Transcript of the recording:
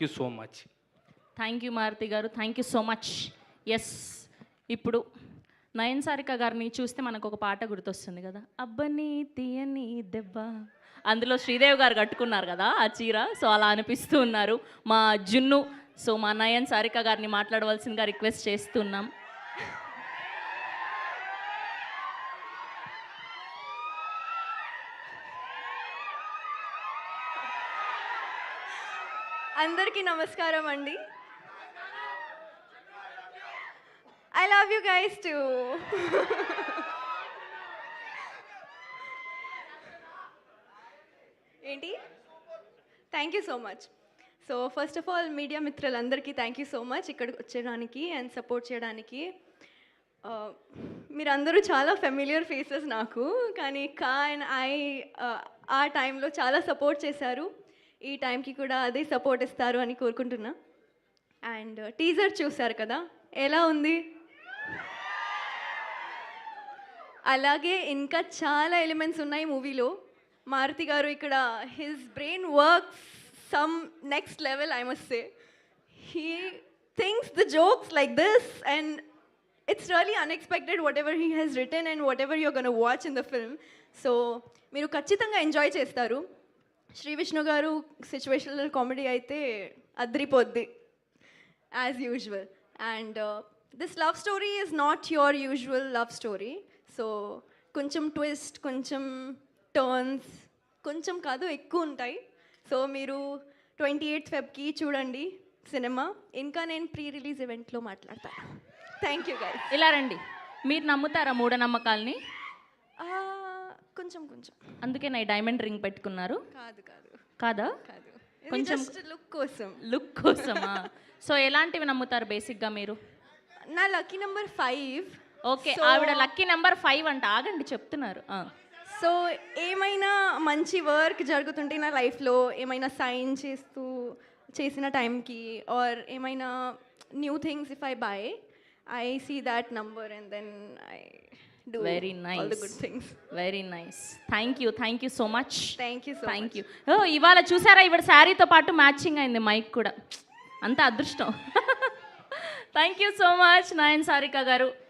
Thank you so much. Thank you Maruti గారు, thank you so much. Yes, ఇప్పుడు నయన్ సారిక గారిని చూస్తే మనకు ఒక పాట గుర్తొస్తుంది కదా, అబ్బని తీయని దెబ్బ. అందులో శ్రీదేవి గారు కట్టుకున్నారు కదా ఆ చీర, సో అలా అనిపిస్తూ ఉన్నారు మా జున్ను. సో మా నయన్ సారిక గారిని మాట్లాడవలసిందిగా రిక్వెస్ట్ చేస్తున్నాం. అందరికీ నమస్కారం అండి. I love you guys too. ఏంటి? Thank you so much. So first of all media మిత్రులందరికీ థ్యాంక్ యూ సో మచ్ ఇక్కడికి వచ్చేయడానికి అండ్ సపోర్ట్ చేయడానికి. మీరందరూ చాలా ఫెమిలియర్ ఫేసెస్ నాకు, కానీ కా అండ్ ఆ టైంలో చాలా సపోర్ట్ చేశారు. ఈ టైంకి కూడా అదే సపోర్ట్ ఇస్తారు అని కోరుకుంటున్నా. అండ్ టీజర్ చూశారు కదా, ఎలా ఉంది? అలాగే ఇంకా చాలా ఎలిమెంట్స్ ఉన్నాయి మూవీలో. మారుతి గారు ఇక్కడ his brain works some next level, I must say. He thinks the jokes like this and it's really unexpected whatever he has written and whatever you're going to watch in the film. So మీరు ఖచ్చితంగా enjoy చేస్తారు. శ్రీ విష్ణు గారు situational comedy అయితే అద్రిపోద్ది as usual. And this love story is not your usual love story. So కొంచెం twist, కొంచెం turns, కొంచెం కాదు ఎక్కువ ఉంటాయి. సో మీరు 28th February చూడండి సినిమా. ఇంకా నేను ప్రీ రిలీజ్ ఈవెంట్లో మాట్లాడతాను. Thank you guys. ఇలా రండి. మీరు నమ్ముతారా మూఢనమ్మకాల్ని? కొంచెం కొంచెం. అందుకే నా డైమండ్ రింగ్ పెట్టుకున్నారు? కాదు కాదు. కాదా? కాదు, కొంచెం లుక్ కోసం. లుక్ కోసమా? సో ఎలాంటివి నమ్ముతారు బేసిక్గా మీరు? నా లక్కీ నెంబర్ 5. ఓకే, ఆవిడ లక్కీ నెంబర్ 5 అంట. ఆగండి, చెప్తున్నారు. సో ఏమైనా మంచి వర్క్ జరుగుతుంటే నా లైఫ్లో, ఏమైనా సైన్ చేసిన టైంకి ఆర్ ఏమైనా new things if I by, I see that number and then I do very nice, all the good things. Very nice. Thank you so much. Thank you so thank much. you. Oh, ఇవాళ చూసారా, ఇవాళ శారీతో పాటు matching అయింది mic కూడా. అంత అదృష్టం. Thank you so much Nayan Sarika గారు.